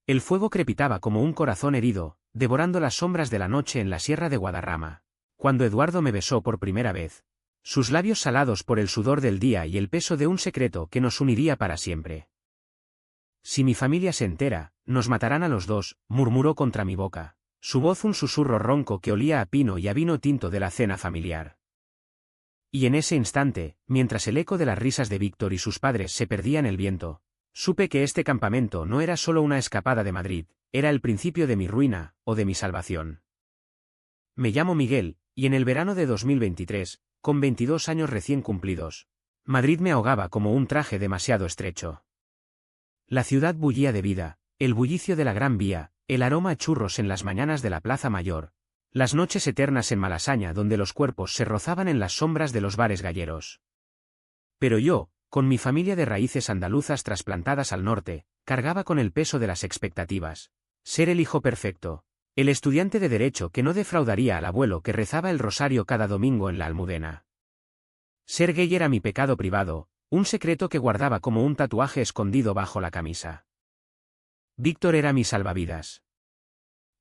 El fuego crepitaba como un corazón herido, devorando las sombras de la noche en la sierra de Guadarrama. Cuando Eduardo me besó por primera vez, sus labios salados por el sudor del día y el peso de un secreto que nos uniría para siempre. Si mi familia se entera, nos matarán a los dos, murmuró contra mi boca, su voz un susurro ronco que olía a pino y a vino tinto de la cena familiar. Y en ese instante, mientras el eco de las risas de Víctor y sus padres se perdía en el viento, supe que este campamento no era solo una escapada de Madrid, era el principio de mi ruina, o de mi salvación. Me llamo Miguel, y en el verano de 2023, con 22 años recién cumplidos, Madrid me ahogaba como un traje demasiado estrecho. La ciudad bullía de vida, el bullicio de la Gran Vía, el aroma a churros en las mañanas de la Plaza Mayor, las noches eternas en Malasaña donde los cuerpos se rozaban en las sombras de los bares galleros. Pero yo, con mi familia de raíces andaluzas trasplantadas al norte, cargaba con el peso de las expectativas. Ser el hijo perfecto, el estudiante de derecho que no defraudaría al abuelo que rezaba el rosario cada domingo en la Almudena. Ser gay era mi pecado privado, un secreto que guardaba como un tatuaje escondido bajo la camisa. Víctor era mi salvavidas.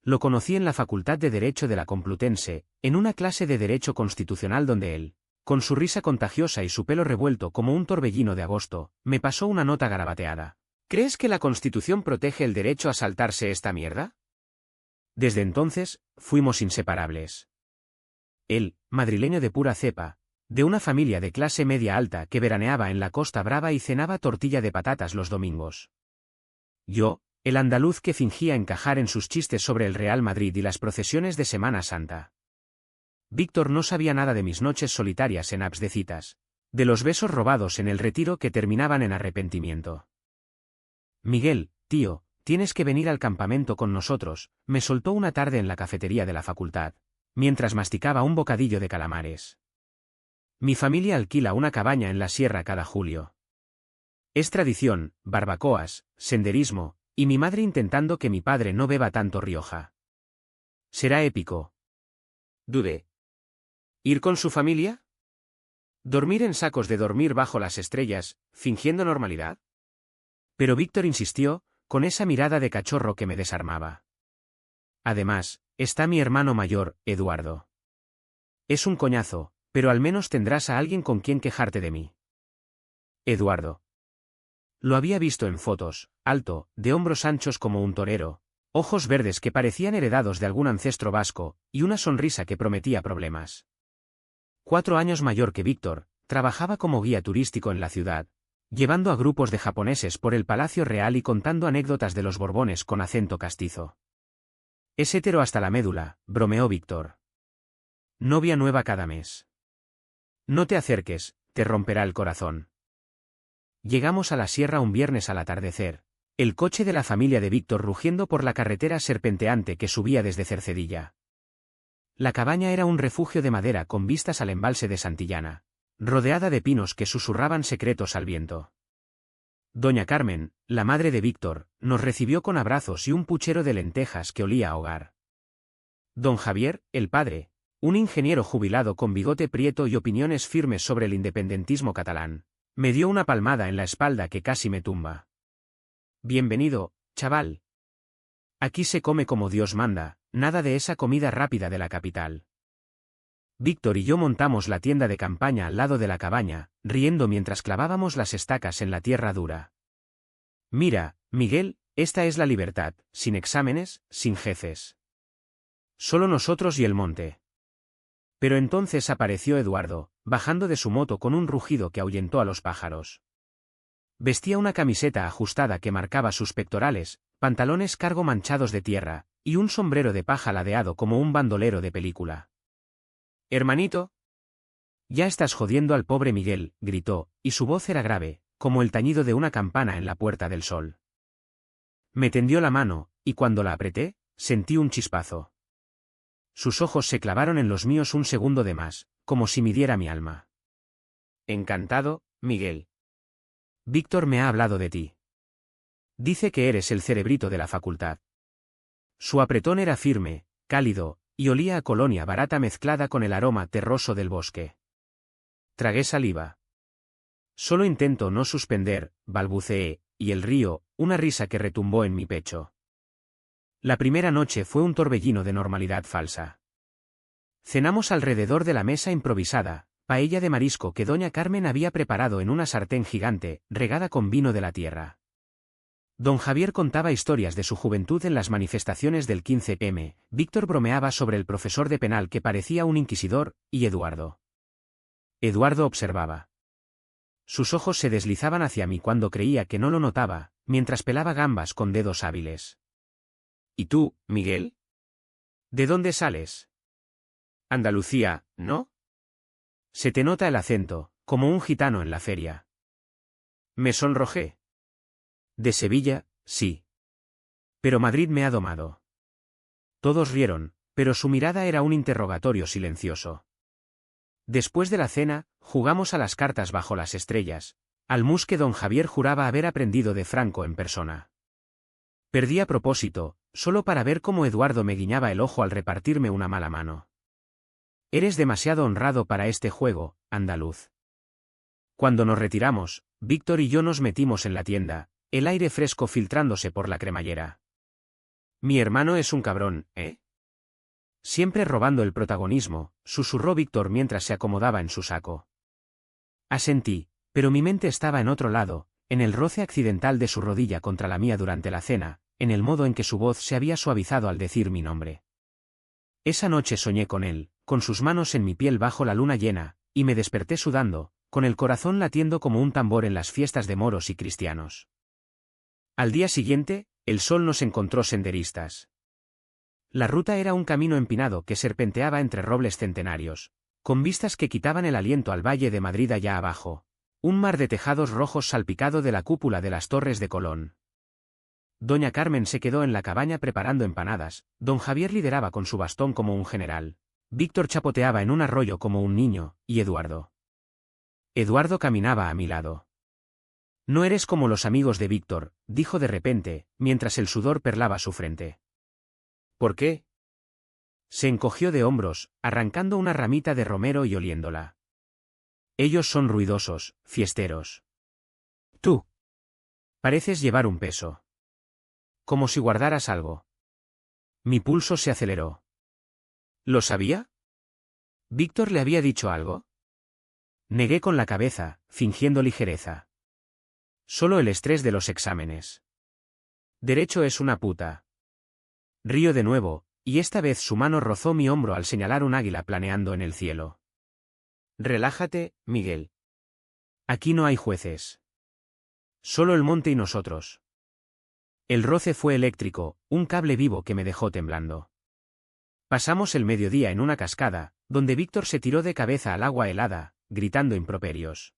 Lo conocí en la Facultad de Derecho de la Complutense, en una clase de Derecho Constitucional donde él, con su risa contagiosa y su pelo revuelto como un torbellino de agosto, me pasó una nota garabateada. ¿Crees que la Constitución protege el derecho a saltarse esta mierda? Desde entonces, fuimos inseparables. Él, madrileño de pura cepa, de una familia de clase media alta que veraneaba en la Costa Brava y cenaba tortilla de patatas los domingos. Yo, el andaluz que fingía encajar en sus chistes sobre el Real Madrid y las procesiones de Semana Santa. Víctor no sabía nada de mis noches solitarias en apps de citas, de los besos robados en el Retiro que terminaban en arrepentimiento. Miguel, tío, tienes que venir al campamento con nosotros, me soltó una tarde en la cafetería de la facultad, mientras masticaba un bocadillo de calamares. Mi familia alquila una cabaña en la sierra cada julio. Es tradición, barbacoas, senderismo, y mi madre intentando que mi padre no beba tanto Rioja. Será épico. Dudé. ¿Ir con su familia? ¿Dormir en sacos de dormir bajo las estrellas, fingiendo normalidad? Pero Víctor insistió, con esa mirada de cachorro que me desarmaba. Además, está mi hermano mayor, Eduardo. Es un coñazo, pero al menos tendrás a alguien con quien quejarte de mí. Eduardo. Lo había visto en fotos, alto, de hombros anchos como un torero, ojos verdes que parecían heredados de algún ancestro vasco, y una sonrisa que prometía problemas. 4 años mayor que Víctor, trabajaba como guía turístico en la ciudad, llevando a grupos de japoneses por el Palacio Real y contando anécdotas de los Borbones con acento castizo. Es hétero hasta la médula, bromeó Víctor. Novia nueva cada mes. No te acerques, te romperá el corazón. Llegamos a la sierra un viernes al atardecer, el coche de la familia de Víctor rugiendo por la carretera serpenteante que subía desde Cercedilla. La cabaña era un refugio de madera con vistas al embalse de Santillana, rodeada de pinos que susurraban secretos al viento. Doña Carmen, la madre de Víctor, nos recibió con abrazos y un puchero de lentejas que olía a hogar. Don Javier, el padre, un ingeniero jubilado con bigote prieto y opiniones firmes sobre el independentismo catalán, me dio una palmada en la espalda que casi me tumba. Bienvenido, chaval. Aquí se come como Dios manda, nada de esa comida rápida de la capital. Víctor y yo montamos la tienda de campaña al lado de la cabaña, riendo mientras clavábamos las estacas en la tierra dura. Mira, Miguel, esta es la libertad, sin exámenes, sin jefes. Solo nosotros y el monte. Pero entonces apareció Eduardo, bajando de su moto con un rugido que ahuyentó a los pájaros. Vestía una camiseta ajustada que marcaba sus pectorales, pantalones cargo manchados de tierra, y un sombrero de paja ladeado como un bandolero de película. «Hermanito». «Ya estás jodiendo al pobre Miguel», gritó, y su voz era grave, como el tañido de una campana en la Puerta del Sol. Me tendió la mano, y cuando la apreté, sentí un chispazo. Sus ojos se clavaron en los míos un segundo de más, como si midiera mi alma. «Encantado, Miguel. Víctor me ha hablado de ti. Dice que eres el cerebrito de la facultad». Su apretón era firme, cálido, y olía a colonia barata mezclada con el aroma terroso del bosque. Tragué saliva. «Solo intento no suspender», balbuceé, y el río, una risa que retumbó en mi pecho. La primera noche fue un torbellino de normalidad falsa. Cenamos alrededor de la mesa improvisada, paella de marisco que doña Carmen había preparado en una sartén gigante, regada con vino de la tierra. Don Javier contaba historias de su juventud en las manifestaciones del 15M, Víctor bromeaba sobre el profesor de penal que parecía un inquisidor, y Eduardo. Eduardo observaba. Sus ojos se deslizaban hacia mí cuando creía que no lo notaba, mientras pelaba gambas con dedos hábiles. ¿Y tú, Miguel? ¿De dónde sales? Andalucía, ¿no? Se te nota el acento, como un gitano en la feria. Me sonrojé. De Sevilla, sí. Pero Madrid me ha domado. Todos rieron, pero su mirada era un interrogatorio silencioso. Después de la cena, jugamos a las cartas bajo las estrellas, al mus que don Javier juraba haber aprendido de Franco en persona. Perdí a propósito, solo para ver cómo Eduardo me guiñaba el ojo al repartirme una mala mano. Eres demasiado honrado para este juego, andaluz. Cuando nos retiramos, Víctor y yo nos metimos en la tienda, el aire fresco filtrándose por la cremallera. Mi hermano es un cabrón, ¿eh? Siempre robando el protagonismo, susurró Víctor mientras se acomodaba en su saco. Asentí, pero mi mente estaba en otro lado, en el roce accidental de su rodilla contra la mía durante la cena, en el modo en que su voz se había suavizado al decir mi nombre. Esa noche soñé con él, con sus manos en mi piel bajo la luna llena, y me desperté sudando, con el corazón latiendo como un tambor en las fiestas de moros y cristianos. Al día siguiente, el sol nos encontró senderistas. La ruta era un camino empinado que serpenteaba entre robles centenarios, con vistas que quitaban el aliento al valle de Madrid allá abajo, un mar de tejados rojos salpicado de la cúpula de las Torres de Colón. Doña Carmen se quedó en la cabaña preparando empanadas, don Javier lideraba con su bastón como un general, Víctor chapoteaba en un arroyo como un niño, y Eduardo. Eduardo caminaba a mi lado. No eres como los amigos de Víctor, dijo de repente, mientras el sudor perlaba su frente. ¿Por qué? Se encogió de hombros, arrancando una ramita de romero y oliéndola. Ellos son ruidosos, fiesteros. Tú. Pareces llevar un peso. Como si guardaras algo. Mi pulso se aceleró. ¿Lo sabía? ¿Víctor le había dicho algo? Negué con la cabeza, fingiendo ligereza. Solo el estrés de los exámenes. Derecho es una puta. Río de nuevo, y esta vez su mano rozó mi hombro al señalar un águila planeando en el cielo. Relájate, Miguel. Aquí no hay jueces. Solo el monte y nosotros. El roce fue eléctrico, un cable vivo que me dejó temblando. Pasamos el mediodía en una cascada, donde Víctor se tiró de cabeza al agua helada, gritando improperios.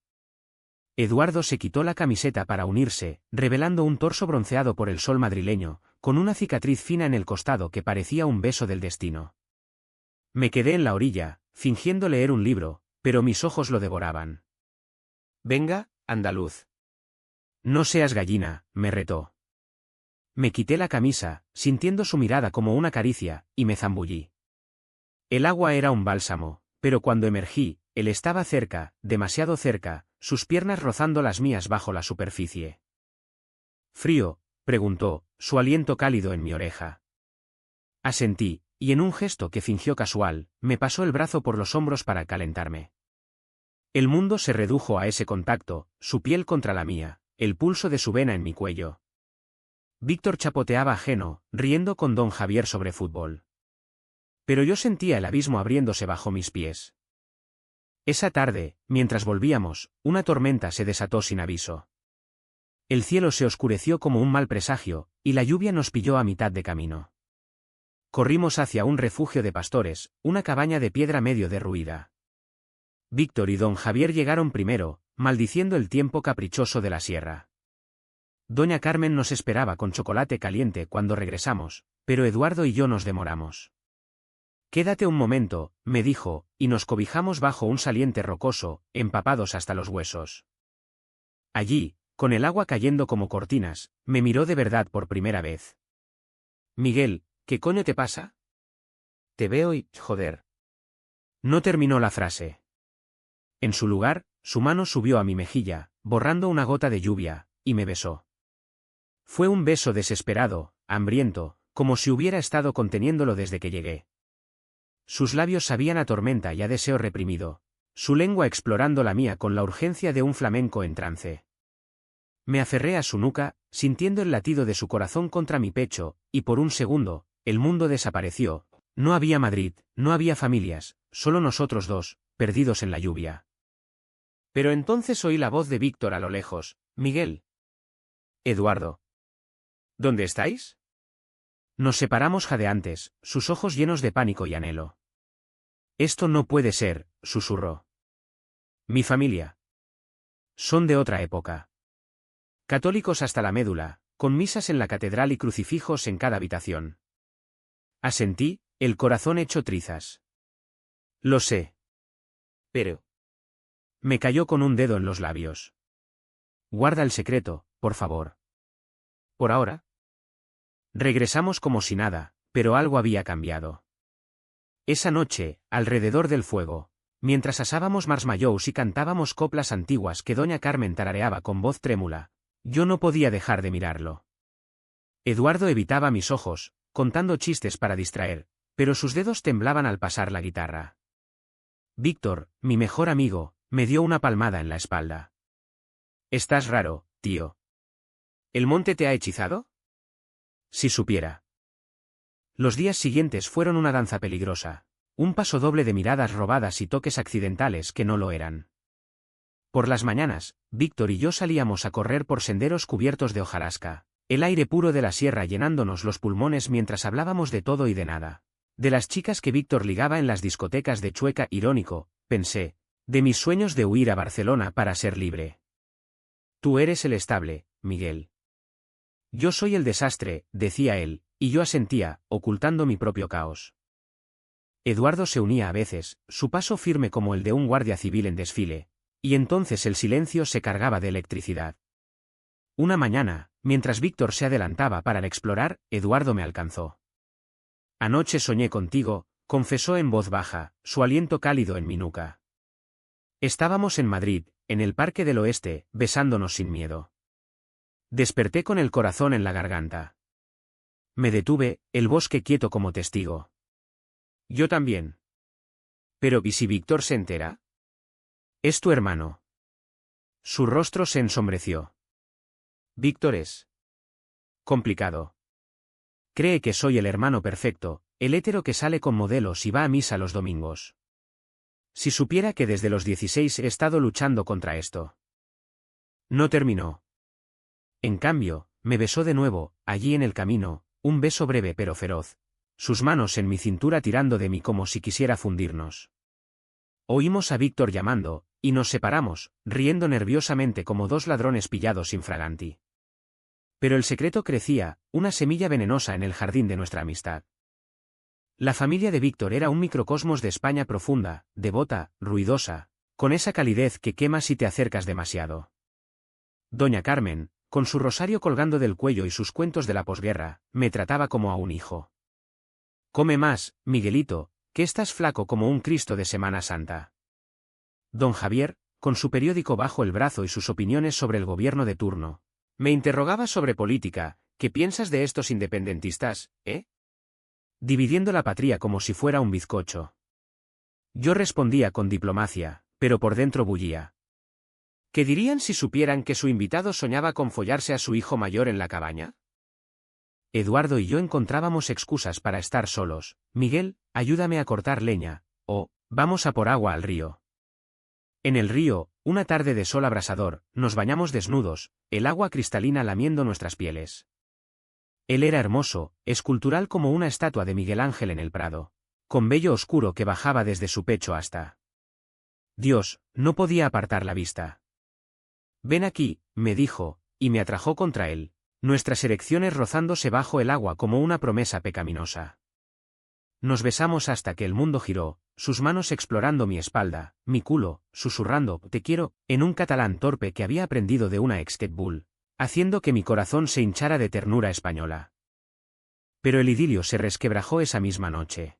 Eduardo se quitó la camiseta para unirse, revelando un torso bronceado por el sol madrileño, con una cicatriz fina en el costado que parecía un beso del destino. Me quedé en la orilla, fingiendo leer un libro, pero mis ojos lo devoraban. Venga, andaluz. No seas gallina, me retó. Me quité la camisa, sintiendo su mirada como una caricia, y me zambullí. El agua era un bálsamo, pero cuando emergí, él estaba cerca, demasiado cerca, sus piernas rozando las mías bajo la superficie. ¿Frío?, preguntó, su aliento cálido en mi oreja. Asentí, y en un gesto que fingió casual, me pasó el brazo por los hombros para calentarme. El mundo se redujo a ese contacto, su piel contra la mía, el pulso de su vena en mi cuello. Víctor chapoteaba ajeno, riendo con don Javier sobre fútbol. Pero yo sentía el abismo abriéndose bajo mis pies. Esa tarde, mientras volvíamos, una tormenta se desató sin aviso. El cielo se oscureció como un mal presagio, y la lluvia nos pilló a mitad de camino. Corrimos hacia un refugio de pastores, una cabaña de piedra medio derruida. Víctor y don Javier llegaron primero, maldiciendo el tiempo caprichoso de la sierra. Doña Carmen nos esperaba con chocolate caliente cuando regresamos, pero Eduardo y yo nos demoramos. Quédate un momento, me dijo, y nos cobijamos bajo un saliente rocoso, empapados hasta los huesos. Allí, con el agua cayendo como cortinas, me miró de verdad por primera vez. Miguel, ¿qué coño te pasa? Te veo y, joder. No terminó la frase. En su lugar, su mano subió a mi mejilla, borrando una gota de lluvia, y me besó. Fue un beso desesperado, hambriento, como si hubiera estado conteniéndolo desde que llegué. Sus labios sabían a tormenta y a deseo reprimido, su lengua explorando la mía con la urgencia de un flamenco en trance. Me aferré a su nuca, sintiendo el latido de su corazón contra mi pecho, y por un segundo, el mundo desapareció. No había Madrid, no había familias, solo nosotros dos, perdidos en la lluvia. Pero entonces oí la voz de Víctor a lo lejos. Miguel. Eduardo. ¿Dónde estáis? Nos separamos jadeantes, sus ojos llenos de pánico y anhelo. Esto no puede ser, susurró. Mi familia. Son de otra época. Católicos hasta la médula, con misas en la catedral y crucifijos en cada habitación. Asentí, el corazón hecho trizas. Lo sé. Pero. Me cayó con un dedo en los labios. Guarda el secreto, por favor. Por ahora. Regresamos como si nada, pero algo había cambiado. Esa noche, alrededor del fuego, mientras asábamos marshmallows y cantábamos coplas antiguas que doña Carmen tarareaba con voz trémula, yo no podía dejar de mirarlo. Eduardo evitaba mis ojos, contando chistes para distraer, pero sus dedos temblaban al pasar la guitarra. Víctor, mi mejor amigo, me dio una palmada en la espalda. Estás raro, tío. ¿El monte te ha hechizado? Si supiera. Los días siguientes fueron una danza peligrosa, un paso doble de miradas robadas y toques accidentales que no lo eran. Por las mañanas, Víctor y yo salíamos a correr por senderos cubiertos de hojarasca, el aire puro de la sierra llenándonos los pulmones mientras hablábamos de todo y de nada. De las chicas que Víctor ligaba en las discotecas de Chueca, irónico, pensé, de mis sueños de huir a Barcelona para ser libre. Tú eres el estable, Miguel. Yo soy el desastre, decía él, y yo asentía, ocultando mi propio caos. Eduardo se unía a veces, su paso firme como el de un guardia civil en desfile, y entonces el silencio se cargaba de electricidad. Una mañana, mientras Víctor se adelantaba para explorar, Eduardo me alcanzó. Anoche soñé contigo, confesó en voz baja, su aliento cálido en mi nuca. Estábamos en Madrid, en el Parque del Oeste, besándonos sin miedo. Desperté con el corazón en la garganta. Me detuve, el bosque quieto como testigo. Yo también. Pero ¿y si Víctor se entera? Es tu hermano. Su rostro se ensombreció. Víctor es complicado. Cree que soy el hermano perfecto, el hétero que sale con modelos y va a misa los domingos. Si supiera que desde los 16 he estado luchando contra esto. No terminó. En cambio, me besó de nuevo, allí en el camino, un beso breve pero feroz, sus manos en mi cintura tirando de mí como si quisiera fundirnos. Oímos a Víctor llamando, y nos separamos, riendo nerviosamente como dos ladrones pillados infraganti. Pero el secreto crecía, una semilla venenosa en el jardín de nuestra amistad. La familia de Víctor era un microcosmos de España profunda, devota, ruidosa, con esa calidez que quema si te acercas demasiado. Doña Carmen, con su rosario colgando del cuello y sus cuentos de la posguerra, me trataba como a un hijo. Come más, Miguelito, que estás flaco como un Cristo de Semana Santa. Don Javier, con su periódico bajo el brazo y sus opiniones sobre el gobierno de turno, me interrogaba sobre política. ¿Qué piensas de estos independentistas, dividiendo la patria como si fuera un bizcocho? Yo respondía con diplomacia, pero por dentro bullía. ¿Qué dirían si supieran que su invitado soñaba con follarse a su hijo mayor en la cabaña? Eduardo y yo encontrábamos excusas para estar solos. Miguel, ayúdame a cortar leña, o, vamos a por agua al río. En el río, una tarde de sol abrasador, nos bañamos desnudos, el agua cristalina lamiendo nuestras pieles. Él era hermoso, escultural como una estatua de Miguel Ángel en el Prado, con vello oscuro que bajaba desde su pecho hasta. Dios, no podía apartar la vista. Ven aquí, me dijo, y me atrajo contra él, nuestras erecciones rozándose bajo el agua como una promesa pecaminosa. Nos besamos hasta que el mundo giró, sus manos explorando mi espalda, mi culo, susurrando «te quiero», en un catalán torpe que había aprendido de una ex Bull, haciendo que mi corazón se hinchara de ternura española. Pero el idilio se resquebrajó esa misma noche.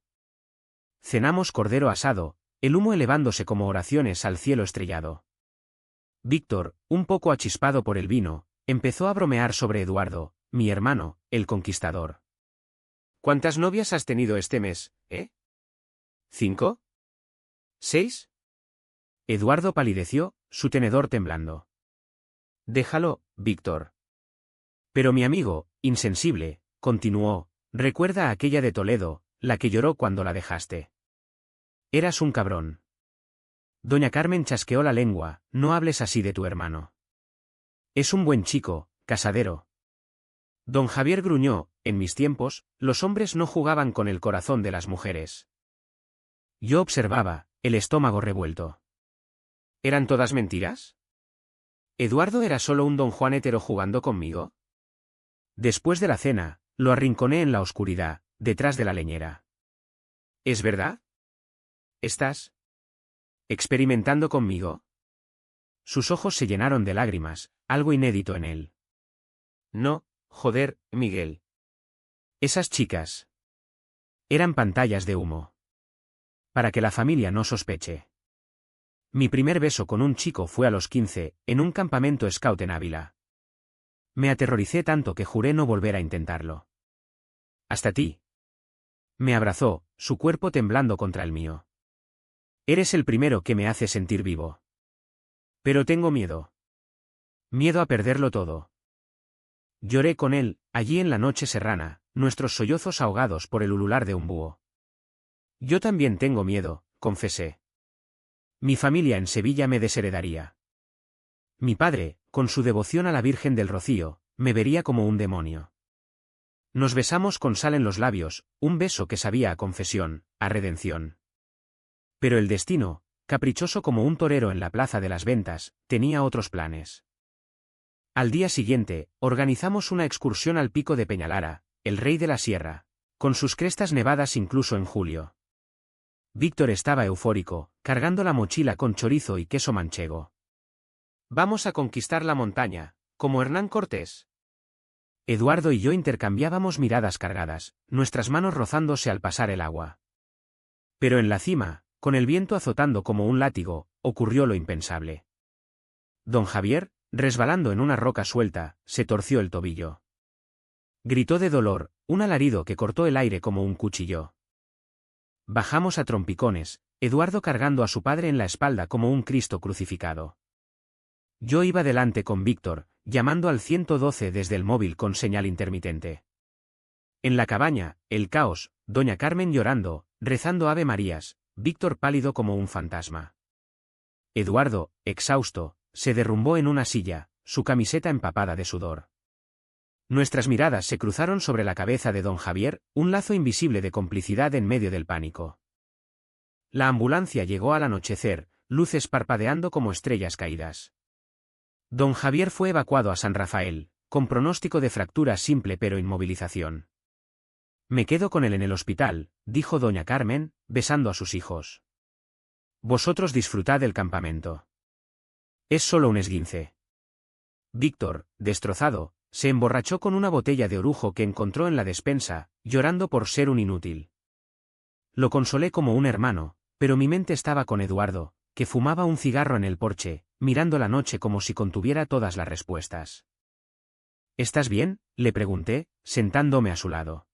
Cenamos cordero asado, el humo elevándose como oraciones al cielo estrellado. Víctor, un poco achispado por el vino, empezó a bromear sobre Eduardo, mi hermano, el conquistador. ¿Cuántas novias has tenido este mes, 5? ¿6? Eduardo palideció, su tenedor temblando. Déjalo, Víctor. Pero mi amigo, insensible, continuó, recuerda a aquella de Toledo, la que lloró cuando la dejaste. Eras un cabrón. Doña Carmen chasqueó la lengua, no hables así de tu hermano. Es un buen chico, casadero. Don Javier gruñó, en mis tiempos, los hombres no jugaban con el corazón de las mujeres. Yo observaba, el estómago revuelto. ¿Eran todas mentiras? ¿Eduardo era solo un don Juan hetero jugando conmigo? Después de la cena, lo arrinconé en la oscuridad, detrás de la leñera. ¿Es verdad? ¿Estás experimentando conmigo? Sus ojos se llenaron de lágrimas, algo inédito en él. No, joder, Miguel. Esas chicas eran pantallas de humo. Para que la familia no sospeche. Mi primer beso con un chico fue a los 15, en un campamento scout en Ávila. Me aterroricé tanto que juré no volver a intentarlo. Hasta ti. Me abrazó, su cuerpo temblando contra el mío. Eres el primero que me hace sentir vivo. Pero tengo miedo. Miedo a perderlo todo. Lloré con él, allí en la noche serrana, nuestros sollozos ahogados por el ulular de un búho. Yo también tengo miedo, confesé. Mi familia en Sevilla me desheredaría. Mi padre, con su devoción a la Virgen del Rocío, me vería como un demonio. Nos besamos con sal en los labios, un beso que sabía a confesión, a redención. Pero el destino, caprichoso como un torero en la plaza de las ventas, tenía otros planes. Al día siguiente, organizamos una excursión al pico de Peñalara, el rey de la sierra, con sus crestas nevadas incluso en julio. Víctor estaba eufórico, cargando la mochila con chorizo y queso manchego. Vamos a conquistar la montaña, como Hernán Cortés. Eduardo y yo intercambiábamos miradas cargadas, nuestras manos rozándose al pasar el agua. Pero en la cima, con el viento azotando como un látigo, ocurrió lo impensable. Don Javier, resbalando en una roca suelta, se torció el tobillo. Gritó de dolor, un alarido que cortó el aire como un cuchillo. Bajamos a trompicones, Eduardo cargando a su padre en la espalda como un Cristo crucificado. Yo iba delante con Víctor, llamando al 112 desde el móvil con señal intermitente. En la cabaña, el caos, doña Carmen llorando, rezando Ave Marías, Víctor pálido como un fantasma. Eduardo, exhausto, se derrumbó en una silla, su camiseta empapada de sudor. Nuestras miradas se cruzaron sobre la cabeza de don Javier, un lazo invisible de complicidad en medio del pánico. La ambulancia llegó al anochecer, luces parpadeando como estrellas caídas. Don Javier fue evacuado a San Rafael, con pronóstico de fractura simple pero inmovilización. Me quedo con él en el hospital, dijo doña Carmen, besando a sus hijos. Vosotros disfrutad del campamento. Es solo un esguince. Víctor, destrozado, se emborrachó con una botella de orujo que encontró en la despensa, llorando por ser un inútil. Lo consolé como un hermano, pero mi mente estaba con Eduardo, que fumaba un cigarro en el porche, mirando la noche como si contuviera todas las respuestas. ¿Estás bien?, le pregunté, sentándome a su lado.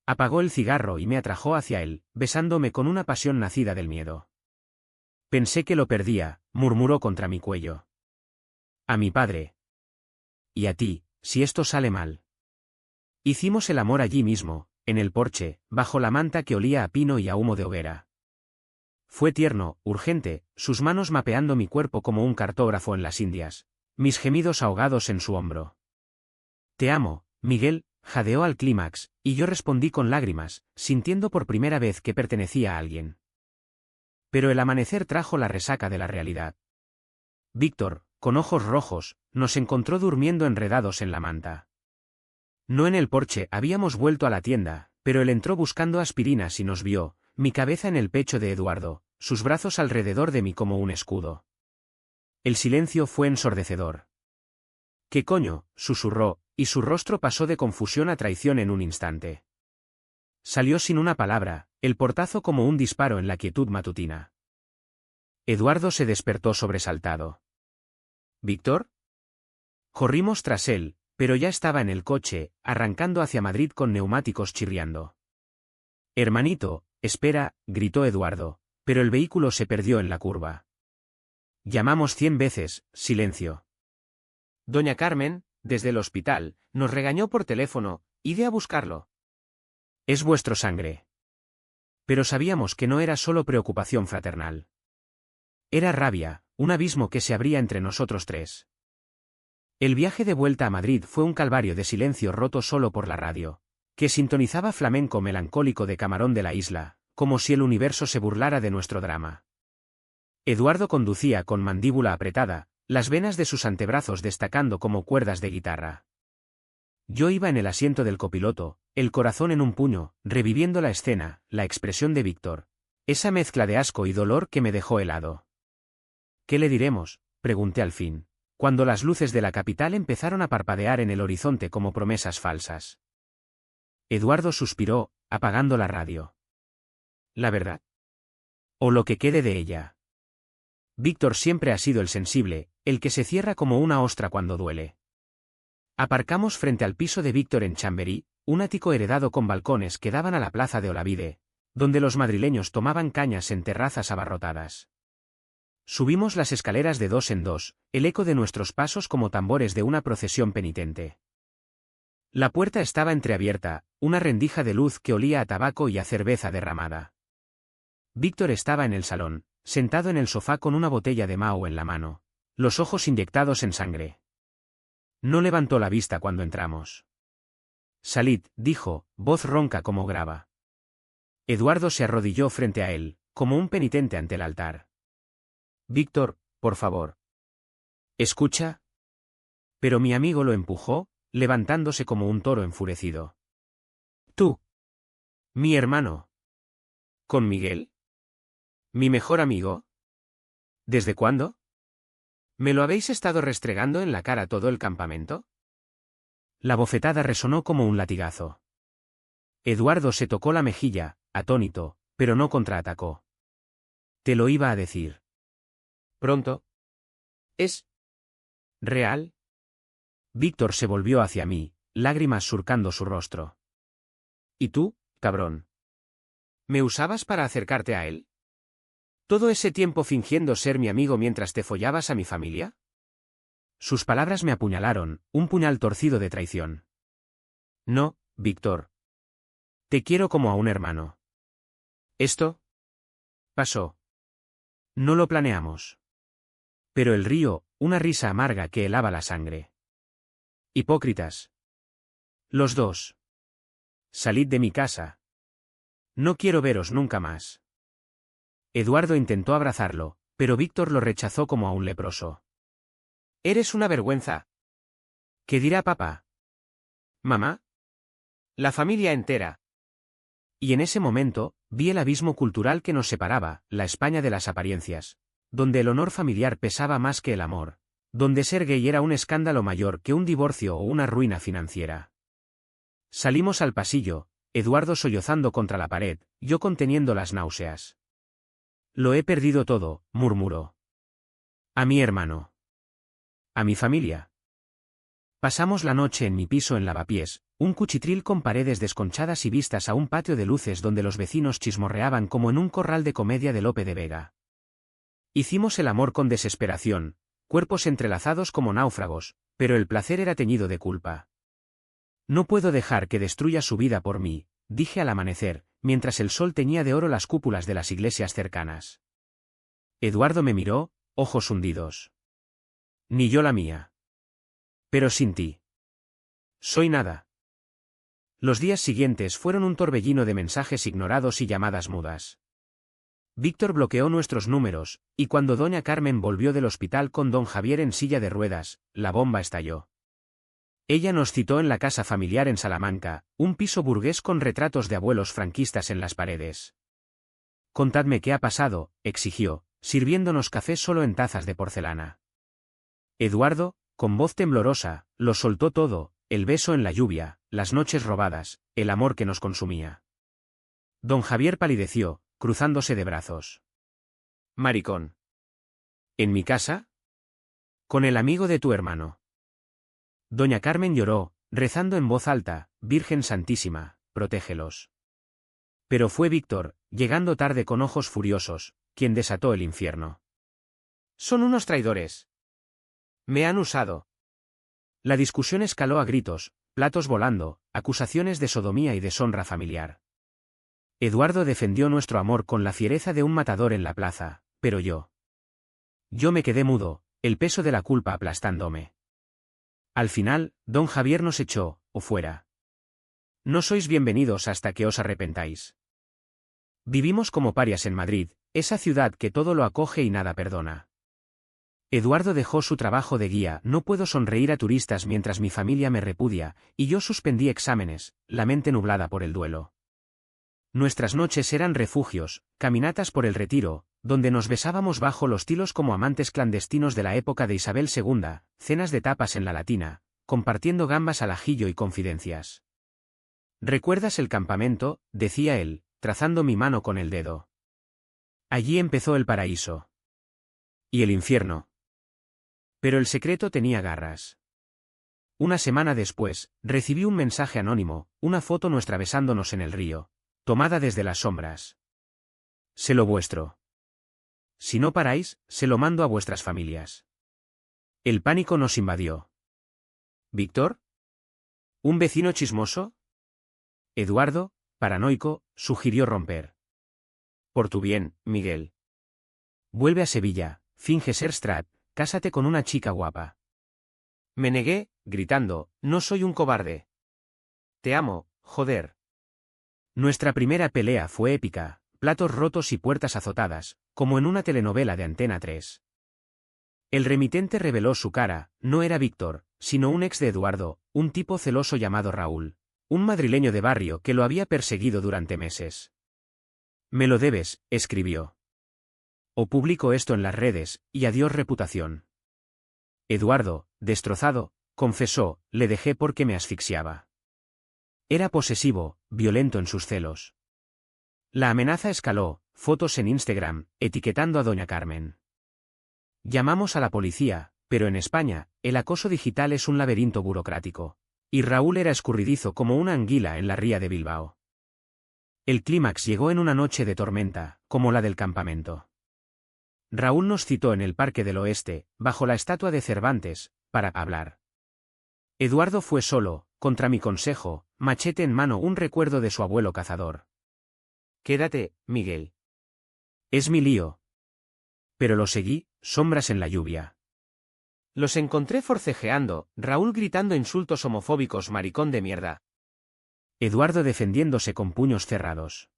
Apagó el cigarro y me atrajo hacia él, besándome con una pasión nacida del miedo. Pensé que lo perdía, murmuró contra mi cuello. A mi padre. Y a ti, si esto sale mal. Hicimos el amor allí mismo, en el porche, bajo la manta que olía a pino y a humo de hoguera. Fue tierno, urgente, sus manos mapeando mi cuerpo como un cartógrafo en las Indias, mis gemidos ahogados en su hombro. Te amo, Miguel, jadeó al clímax, y yo respondí con lágrimas, sintiendo por primera vez que pertenecía a alguien. Pero el amanecer trajo la resaca de la realidad. Víctor, con ojos rojos, nos encontró durmiendo enredados en la manta. No en el porche, habíamos vuelto a la tienda, pero él entró buscando aspirinas y nos vio, mi cabeza en el pecho de Eduardo, sus brazos alrededor de mí como un escudo. El silencio fue ensordecedor. ¿Qué coño?, susurró, y su rostro pasó de confusión a traición en un instante. Salió sin una palabra, el portazo como un disparo en la quietud matutina. Eduardo se despertó sobresaltado. ¿Víctor? Corrimos tras él, Pero ya estaba en el coche, arrancando hacia Madrid con neumáticos chirriando. «Hermanito, espera», gritó Eduardo, pero el vehículo se perdió en la curva. Llamamos 100 veces, silencio. Doña Carmen, desde el hospital, nos regañó por teléfono, ide a buscarlo. Es vuestro sangre. Pero sabíamos que no era solo preocupación fraternal. Era rabia, un abismo que se abría entre nosotros tres. El viaje de vuelta a Madrid fue un calvario de silencio roto solo por la radio, que sintonizaba flamenco melancólico de Camarón de la Isla, como si el universo se burlara de nuestro drama. Eduardo conducía con mandíbula apretada, las venas de sus antebrazos destacando como cuerdas de guitarra. Yo iba en el asiento del copiloto, el corazón en un puño, reviviendo la escena, la expresión de Víctor, esa mezcla de asco y dolor que me dejó helado. ¿Qué le diremos?, pregunté al fin, cuando las luces de la capital empezaron a parpadear en el horizonte como promesas falsas. Eduardo suspiró, apagando la radio. La verdad. O lo que quede de ella. Víctor siempre ha sido el sensible, el que se cierra como una ostra cuando duele. Aparcamos frente al piso de Víctor en Chamberí, un ático heredado con balcones que daban a la plaza de Olavide, donde los madrileños tomaban cañas en terrazas abarrotadas. Subimos las escaleras de dos en dos, el eco de nuestros pasos como tambores de una procesión penitente. La puerta estaba entreabierta, una rendija de luz que olía a tabaco y a cerveza derramada. Víctor estaba en el salón, sentado en el sofá con una botella de Mao en la mano, los ojos inyectados en sangre. No levantó la vista cuando entramos. «Salid», dijo, voz ronca como grava. Eduardo se arrodilló frente a él, como un penitente ante el altar. «Víctor, por favor. ¿Escucha?» Pero mi amigo lo empujó, levantándose como un toro enfurecido. «¿Tú? Mi hermano? ¿Con Miguel? ¿Mi mejor amigo? ¿Desde cuándo? ¿Me lo habéis estado restregando en la cara todo el campamento?» La bofetada resonó como un latigazo. Eduardo se tocó la mejilla, atónito, pero no contraatacó. «Te lo iba a decir. Pronto. ¿Es real?» Víctor se volvió hacia mí, lágrimas surcando su rostro. «¿Y tú, cabrón? ¿Me usabas para acercarte a él? ¿Todo ese tiempo fingiendo ser mi amigo mientras te follabas a mi familia?» Sus palabras me apuñalaron, un puñal torcido de traición. «No, Víctor. Te quiero como a un hermano. Esto pasó. No lo planeamos. Pero el río, una risa amarga que helaba la sangre. Hipócritas. Los dos. Salid de mi casa. No quiero veros nunca más». Eduardo intentó abrazarlo, pero Víctor lo rechazó como a un leproso. «Eres una vergüenza». «¿Qué dirá papá? ¿Mamá? La familia entera?» Y en ese momento, vi el abismo cultural que nos separaba, la España de las apariencias, donde el honor familiar pesaba más que el amor, donde ser gay era un escándalo mayor que un divorcio o una ruina financiera. Salimos al pasillo, Eduardo sollozando contra la pared, yo conteniendo las náuseas. «Lo he perdido todo», murmuró. «A mi hermano. A mi familia». Pasamos la noche en mi piso en Lavapiés, un cuchitril con paredes desconchadas y vistas a un patio de luces donde los vecinos chismorreaban como en un corral de comedia de Lope de Vega. Hicimos el amor con desesperación, cuerpos entrelazados como náufragos, pero el placer era teñido de culpa. «No puedo dejar que destruya su vida por mí», dije al amanecer, mientras el sol teñía de oro las cúpulas de las iglesias cercanas. Eduardo me miró, ojos hundidos. «Ni yo la mía. Pero sin ti. Soy nada». Los días siguientes fueron un torbellino de mensajes ignorados y llamadas mudas. Víctor bloqueó nuestros números, y cuando doña Carmen volvió del hospital con don Javier en silla de ruedas, la bomba estalló. Ella nos citó en la casa familiar en Salamanca, un piso burgués con retratos de abuelos franquistas en las paredes. «Contadme qué ha pasado», exigió, sirviéndonos café solo en tazas de porcelana. Eduardo, con voz temblorosa, lo soltó todo, el beso en la lluvia, las noches robadas, el amor que nos consumía. Don Javier palideció, cruzándose de brazos. «Maricón. ¿En mi casa? Con el amigo de tu hermano». Doña Carmen lloró, rezando en voz alta, Virgen Santísima, protégelos. Pero fue Víctor, llegando tarde con ojos furiosos, quien desató el infierno. «Son unos traidores. Me han usado». La discusión escaló a gritos, platos volando, acusaciones de sodomía y deshonra familiar. Eduardo defendió nuestro amor con la fiereza de un matador en la plaza, pero yo me quedé mudo, el peso de la culpa aplastándome. Al final, don Javier nos echó, o fuera. No sois bienvenidos hasta que os arrepentáis. Vivimos como parias en Madrid, esa ciudad que todo lo acoge y nada perdona. Eduardo dejó su trabajo de guía, no puedo sonreír a turistas mientras mi familia me repudia, y yo suspendí exámenes, la mente nublada por el duelo. Nuestras noches eran refugios, caminatas por el Retiro, donde nos besábamos bajo los tilos como amantes clandestinos de la época de Isabel II, cenas de tapas en la Latina, compartiendo gambas al ajillo y confidencias. ¿Recuerdas el campamento?, decía él, trazando mi mano con el dedo. Allí empezó el paraíso. Y el infierno. Pero el secreto tenía garras. Una semana después, recibí un mensaje anónimo, una foto nuestra besándonos en el río, tomada desde las sombras. Sé lo vuestro. Si no paráis, se lo mando a vuestras familias. El pánico nos invadió. ¿Víctor? ¿Un vecino chismoso? Eduardo, paranoico, sugirió romper. Por tu bien, Miguel. Vuelve a Sevilla, finge ser Strat, cásate con una chica guapa. Me negué, gritando, no soy un cobarde. Te amo, joder. Nuestra primera pelea fue épica, platos rotos y puertas azotadas, como en una telenovela de Antena 3. El remitente reveló su cara, no era Víctor, sino un ex de Eduardo, un tipo celoso llamado Raúl, un madrileño de barrio que lo había perseguido durante meses. Me lo debes, escribió. O publico esto en las redes, y adiós reputación. Eduardo, destrozado, confesó, le dejé porque me asfixiaba. Era posesivo, violento en sus celos. La amenaza escaló, fotos en Instagram, etiquetando a doña Carmen. Llamamos a la policía, pero en España, el acoso digital es un laberinto burocrático. Y Raúl era escurridizo como una anguila en la ría de Bilbao. El clímax llegó en una noche de tormenta, como la del campamento. Raúl nos citó en el Parque del Oeste, bajo la estatua de Cervantes, para hablar. Eduardo fue solo, contra mi consejo, machete en mano, un recuerdo de su abuelo cazador. Quédate, Miguel. Es mi lío. Pero lo seguí, sombras en la lluvia. Los encontré forcejeando, Raúl gritando insultos homofóbicos, maricón de mierda. Eduardo defendiéndose con puños cerrados.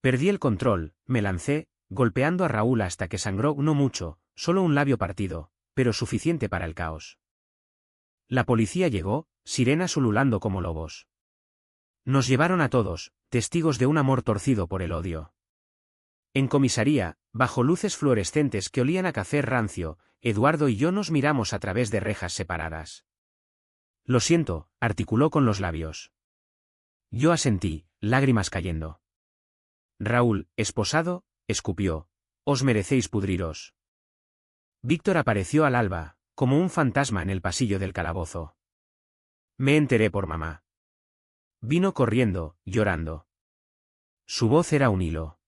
Perdí el control, me lancé, golpeando a Raúl hasta que sangró no mucho, solo un labio partido, pero suficiente para el caos. La policía llegó, sirenas ululando como lobos. Nos llevaron a todos, testigos de un amor torcido por el odio. En comisaría, bajo luces fluorescentes que olían a café rancio, Eduardo y yo nos miramos a través de rejas separadas. Lo siento, articuló con los labios. Yo asentí, lágrimas cayendo. Raúl, esposado, escupió. Os merecéis pudriros. Víctor apareció al alba, como un fantasma en el pasillo del calabozo. Me enteré por mamá. Vino corriendo, llorando. Su voz era un hilo.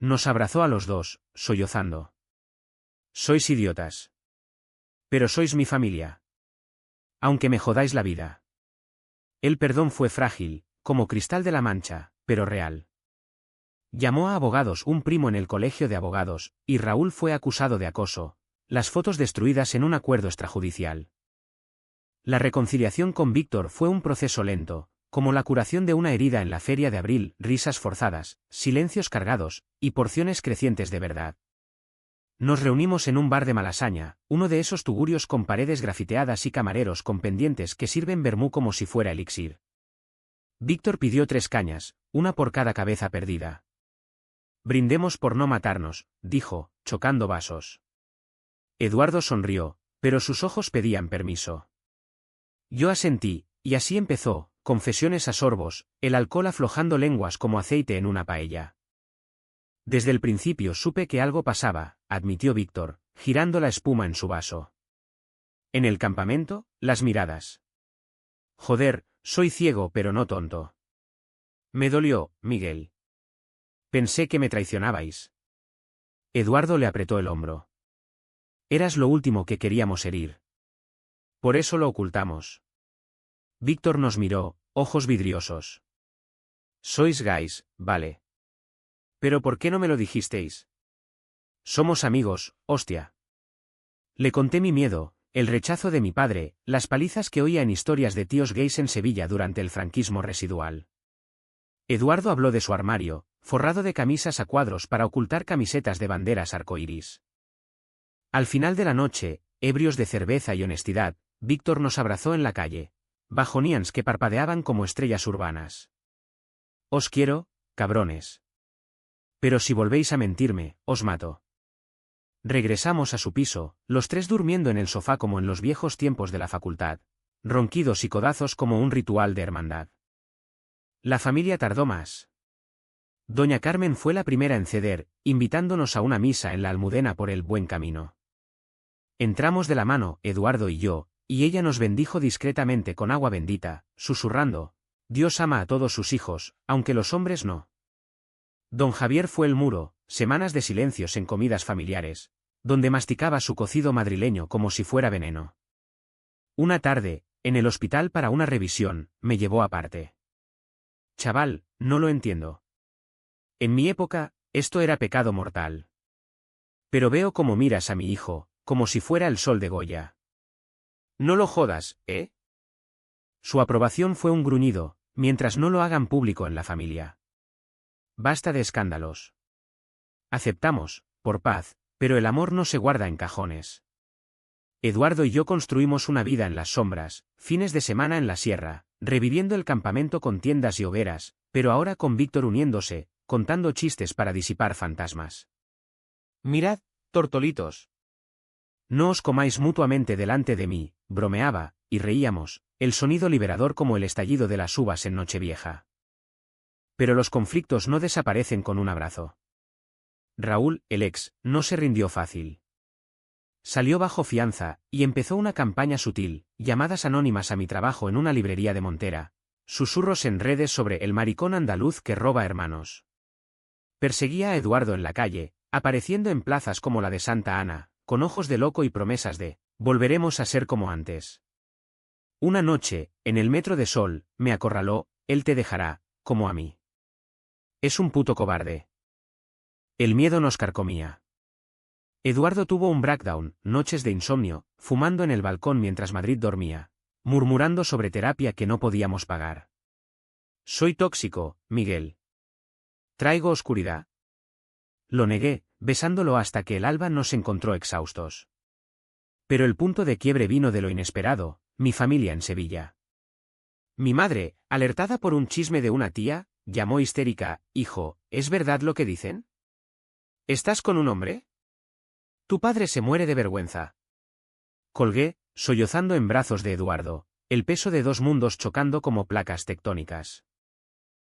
Nos abrazó a los dos, sollozando. Sois idiotas. Pero sois mi familia. Aunque me jodáis la vida. El perdón fue frágil, como cristal de la Mancha, pero real. Llamó a abogados un primo en el colegio de abogados, y Raúl fue acusado de acoso, las fotos destruidas en un acuerdo extrajudicial. La reconciliación con Víctor fue un proceso lento, como la curación de una herida en la feria de abril, risas forzadas, silencios cargados, y porciones crecientes de verdad. Nos reunimos en un bar de Malasaña, uno de esos tugurios con paredes grafiteadas y camareros con pendientes que sirven vermú como si fuera elixir. Víctor pidió 3 cañas, una por cada cabeza perdida. Brindemos por no matarnos, dijo, chocando vasos. Eduardo sonrió, pero sus ojos pedían permiso. Yo asentí, y así empezó, confesiones a sorbos, el alcohol aflojando lenguas como aceite en una paella. Desde el principio supe que algo pasaba, admitió Víctor, girando la espuma en su vaso. En el campamento, las miradas. Joder, soy ciego pero no tonto. Me dolió, Miguel. Pensé que me traicionabais. Eduardo le apretó el hombro. Eras lo último que queríamos herir. Por eso lo ocultamos. Víctor nos miró, ojos vidriosos. Sois gays, vale. ¿Pero por qué no me lo dijisteis? Somos amigos, hostia. Le conté mi miedo, el rechazo de mi padre, las palizas que oía en historias de tíos gays en Sevilla durante el franquismo residual. Eduardo habló de su armario, forrado de camisas a cuadros para ocultar camisetas de banderas arcoíris. Al final de la noche, ebrios de cerveza y honestidad, Víctor nos abrazó en la calle, bajo neons que parpadeaban como estrellas urbanas. Os quiero, cabrones. Pero si volvéis a mentirme, os mato. Regresamos a su piso, los tres durmiendo en el sofá como en los viejos tiempos de la facultad, ronquidos y codazos como un ritual de hermandad. La familia tardó más. Doña Carmen fue la primera en ceder, invitándonos a una misa en la Almudena por el buen camino. Entramos de la mano, Eduardo y yo, y ella nos bendijo discretamente con agua bendita, susurrando: Dios ama a todos sus hijos, aunque los hombres no. Don Javier fue el muro, semanas de silencios en comidas familiares, donde masticaba su cocido madrileño como si fuera veneno. Una tarde, en el hospital para una revisión, me llevó aparte. Chaval, no lo entiendo. En mi época, esto era pecado mortal. Pero veo cómo miras a mi hijo, como si fuera el sol de Goya. No lo jodas, ¿eh? Su aprobación fue un gruñido, mientras no lo hagan público en la familia. Basta de escándalos. Aceptamos, por paz, pero el amor no se guarda en cajones. Eduardo y yo construimos una vida en las sombras, fines de semana en la sierra, reviviendo el campamento con tiendas y hogueras, pero ahora con Víctor uniéndose, contando chistes para disipar fantasmas. Mirad, tortolitos. No os comáis mutuamente delante de mí, bromeaba, y reíamos, el sonido liberador como el estallido de las uvas en Nochevieja. Pero los conflictos no desaparecen con un abrazo. Raúl, el ex, no se rindió fácil. Salió bajo fianza, y empezó una campaña sutil, llamadas anónimas a mi trabajo en una librería de Montera, susurros en redes sobre el maricón andaluz que roba hermanos. Perseguía a Eduardo en la calle, apareciendo en plazas como la de Santa Ana, con ojos de loco y promesas de: volveremos a ser como antes. Una noche, en el metro de Sol, me acorraló: él te dejará, como a mí. Es un puto cobarde. El miedo nos carcomía. Eduardo tuvo un breakdown, noches de insomnio, fumando en el balcón mientras Madrid dormía, murmurando sobre terapia que no podíamos pagar. Soy tóxico, Miguel. Traigo oscuridad. Lo negué, besándolo hasta que el alba nos encontró exhaustos. Pero el punto de quiebre vino de lo inesperado: mi familia en Sevilla. Mi madre, alertada por un chisme de una tía, llamó histérica: hijo, ¿es verdad lo que dicen? ¿Estás con un hombre? Tu padre se muere de vergüenza. Colgué, sollozando en brazos de Eduardo, el peso de dos mundos chocando como placas tectónicas.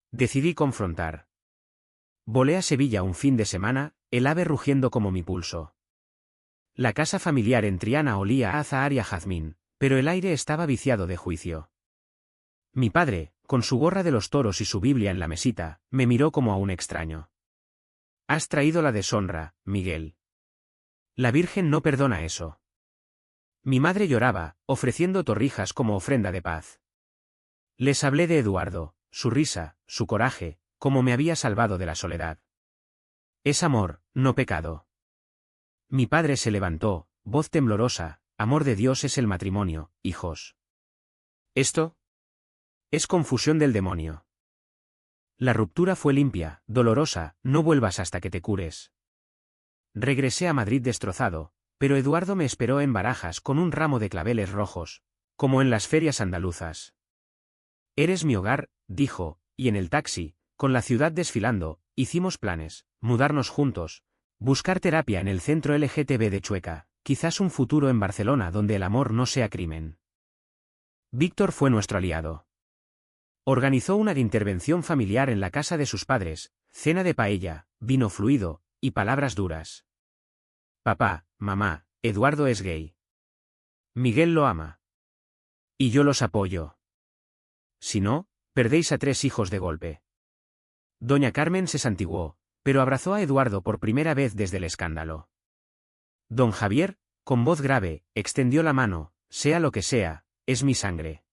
Decidí confrontar. Volé a Sevilla un fin de semana, el ave rugiendo como mi pulso. La casa familiar en Triana olía a azahar y a jazmín, pero el aire estaba viciado de juicio. Mi padre, con su gorra de los toros y su Biblia en la mesita, me miró como a un extraño. Has traído la deshonra, Miguel. La Virgen no perdona eso. Mi madre lloraba, ofreciendo torrijas como ofrenda de paz. Les hablé de Eduardo, su risa, su coraje, cómo me había salvado de la soledad. Es amor, no pecado. Mi padre se levantó, voz temblorosa: amor de Dios es el matrimonio, hijos. ¿Esto? Es confusión del demonio. La ruptura fue limpia, dolorosa: no vuelvas hasta que te cures. Regresé a Madrid destrozado, pero Eduardo me esperó en Barajas con un ramo de claveles rojos, como en las ferias andaluzas. Eres mi hogar, dijo, y en el taxi, con la ciudad desfilando, hicimos planes: mudarnos juntos, buscar terapia en el centro LGTB de Chueca, quizás un futuro en Barcelona donde el amor no sea crimen. Víctor fue nuestro aliado. Organizó una intervención familiar en la casa de sus padres, cena de paella, vino fluido, y palabras duras. Papá, mamá, Eduardo es gay. Miguel lo ama. Y yo los apoyo. Si no, perdéis a 3 hijos de golpe. Doña Carmen se santiguó, pero abrazó a Eduardo por primera vez desde el escándalo. Don Javier, con voz grave, extendió la mano, sea lo que sea, es mi sangre.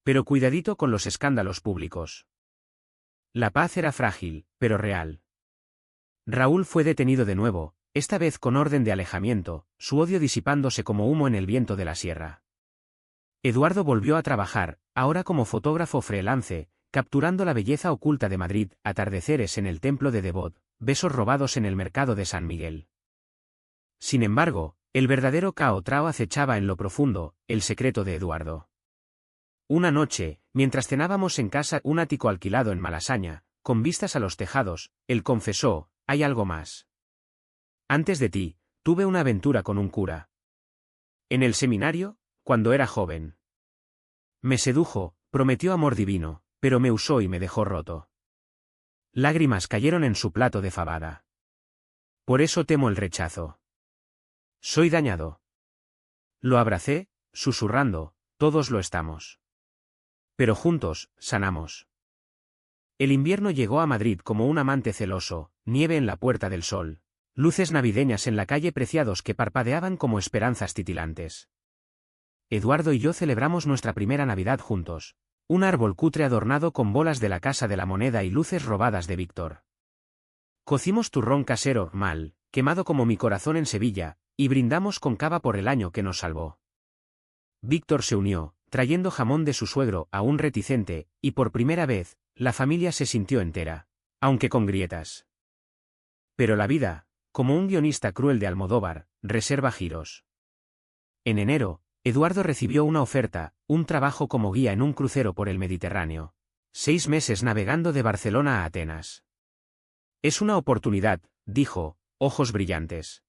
Pero cuidadito con los escándalos públicos. La paz era frágil, pero real. Raúl fue detenido de nuevo, esta vez con orden de alejamiento, su odio disipándose como humo en el viento de la sierra. Eduardo volvió a trabajar, ahora como fotógrafo freelance, capturando la belleza oculta de Madrid, atardeceres en el templo de Devot, besos robados en el mercado de San Miguel. Sin embargo, el verdadero Cao Trao acechaba en lo profundo, el secreto de Eduardo. Una noche, mientras cenábamos en casa un ático alquilado en Malasaña, con vistas a los tejados, él confesó, hay algo más. Antes de ti, tuve una aventura con un cura. En el seminario, cuando era joven. Me sedujo, prometió amor divino, pero me usó y me dejó roto. Lágrimas cayeron en su plato de fabada. Por eso temo el rechazo. Soy dañado. Lo abracé, susurrando, todos lo estamos. Pero juntos, sanamos. El invierno llegó a Madrid como un amante celoso, nieve en la Puerta del Sol, luces navideñas en la calle Preciados que parpadeaban como esperanzas titilantes. Eduardo y yo celebramos nuestra primera Navidad juntos, un árbol cutre adornado con bolas de la Casa de la Moneda y luces robadas de Víctor. Cocimos turrón casero, mal, quemado como mi corazón en Sevilla, y brindamos con cava por el año que nos salvó. Víctor se unió, trayendo jamón de su suegro, aún reticente, y por primera vez, la familia se sintió entera, aunque con grietas. Pero la vida, como un guionista cruel de Almodóvar, reserva giros. En enero, Eduardo recibió una oferta, un trabajo como guía en un crucero por el Mediterráneo. 6 meses navegando de Barcelona a Atenas. Es una oportunidad, dijo, ojos brillantes.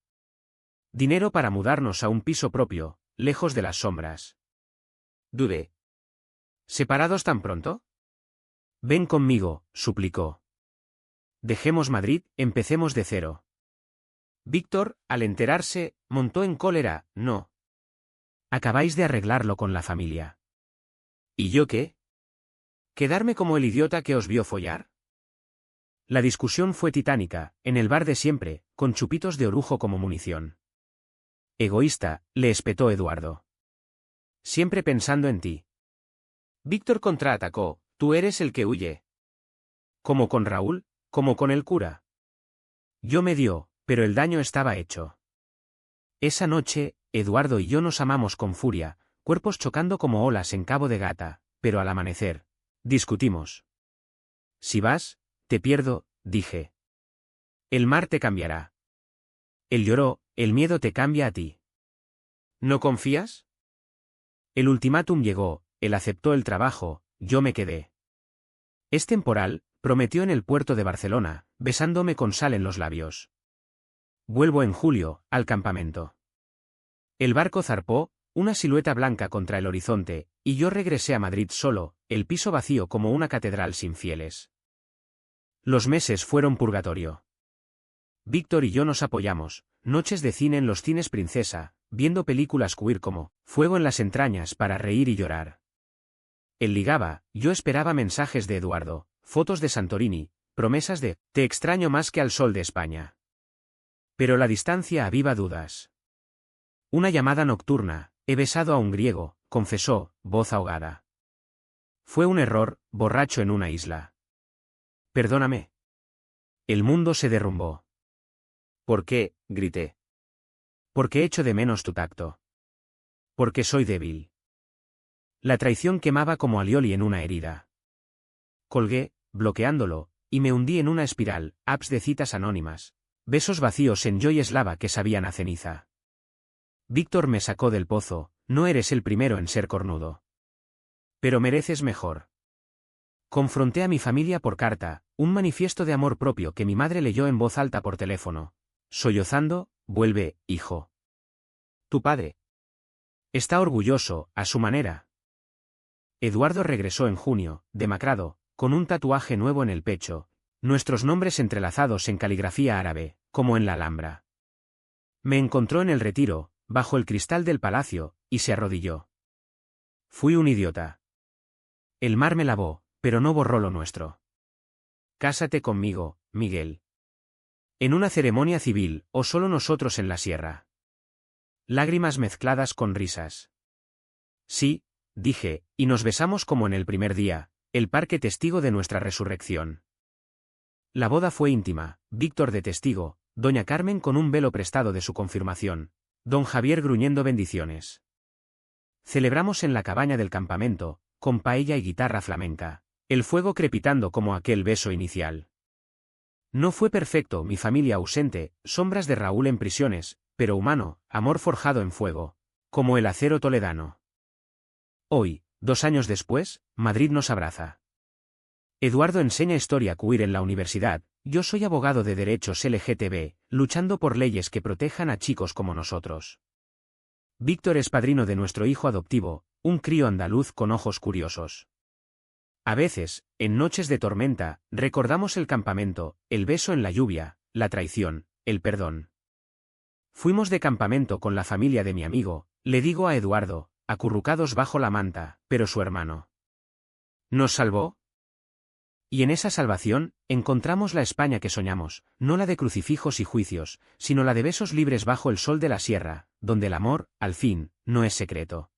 Dinero para mudarnos a un piso propio, lejos de las sombras. Dudé. ¿Separados tan pronto? Ven conmigo, suplicó. Dejemos Madrid, empecemos de cero. Víctor, al enterarse, montó en cólera, no. Acabáis de arreglarlo con la familia. ¿Y yo qué? ¿Quedarme como el idiota que os vio follar? La discusión fue titánica, en el bar de siempre, con chupitos de orujo como munición. Egoísta, le espetó Eduardo. Siempre pensando en ti. Víctor contraatacó, tú eres el que huye. Como con Raúl, como con el cura. Yo me dio, pero el daño estaba hecho. Esa noche, Eduardo y yo nos amamos con furia, cuerpos chocando como olas en Cabo de Gata, pero al amanecer, discutimos. Si vas, te pierdo, dije. El mar te cambiará. Él lloró, el miedo te cambia a ti. ¿No confías? El ultimátum llegó, él aceptó el trabajo, yo me quedé. Es temporal, prometió en el puerto de Barcelona, besándome con sal en los labios. Vuelvo en julio, al campamento. El barco zarpó, una silueta blanca contra el horizonte, y yo regresé a Madrid solo, el piso vacío como una catedral sin fieles. Los meses fueron purgatorio. Víctor y yo nos apoyamos, noches de cine en los cines Princesa, viendo películas queer como Fuego en las entrañas para reír y llorar. Él ligaba, yo esperaba mensajes de Eduardo, fotos de Santorini, promesas de te extraño más que al sol de España. Pero la distancia aviva dudas. Una llamada nocturna, he besado a un griego, confesó, voz ahogada. Fue un error, borracho en una isla. Perdóname. El mundo se derrumbó. ¿Por qué? Grité. Porque echo de menos tu tacto. Porque soy débil. La traición quemaba como alioli en una herida. Colgué, bloqueándolo, y me hundí en una espiral, apps de citas anónimas, besos vacíos en Joy Eslava que sabían a ceniza. Víctor me sacó del pozo, no eres el primero en ser cornudo. Pero mereces mejor. Confronté a mi familia por carta, un manifiesto de amor propio que mi madre leyó en voz alta por teléfono. Sollozando, vuelve, hijo. Tu padre. Está orgulloso, a su manera. Eduardo regresó en junio, demacrado, con un tatuaje nuevo en el pecho, nuestros nombres entrelazados en caligrafía árabe, como en la Alhambra. Me encontró en el Retiro, bajo el cristal del palacio, y se arrodilló. Fui un idiota. El mar me lavó, pero no borró lo nuestro. Cásate conmigo, Miguel. En una ceremonia civil, o solo nosotros en la sierra. Lágrimas mezcladas con risas. Sí, dije, y nos besamos como en el primer día, el parque testigo de nuestra resurrección. La boda fue íntima, Víctor de testigo, doña Carmen con un velo prestado de su confirmación, don Javier gruñendo bendiciones. Celebramos en la cabaña del campamento, con paella y guitarra flamenca, el fuego crepitando como aquel beso inicial. No fue perfecto, mi familia ausente, sombras de Raúl en prisiones, pero humano, amor forjado en fuego, como el acero toledano. Hoy, 2 años después, Madrid nos abraza. Eduardo enseña historia queer en la universidad, yo soy abogado de derechos LGTB, luchando por leyes que protejan a chicos como nosotros. Víctor es padrino de nuestro hijo adoptivo, un crío andaluz con ojos curiosos. A veces, en noches de tormenta, recordamos el campamento, el beso en la lluvia, la traición, el perdón. Fuimos de campamento con la familia de mi amigo, le digo a Eduardo, acurrucados bajo la manta, pero su hermano ¿nos salvó? Y en esa salvación, encontramos la España que soñamos, no la de crucifijos y juicios, sino la de besos libres bajo el sol de la sierra, donde el amor, al fin, no es secreto.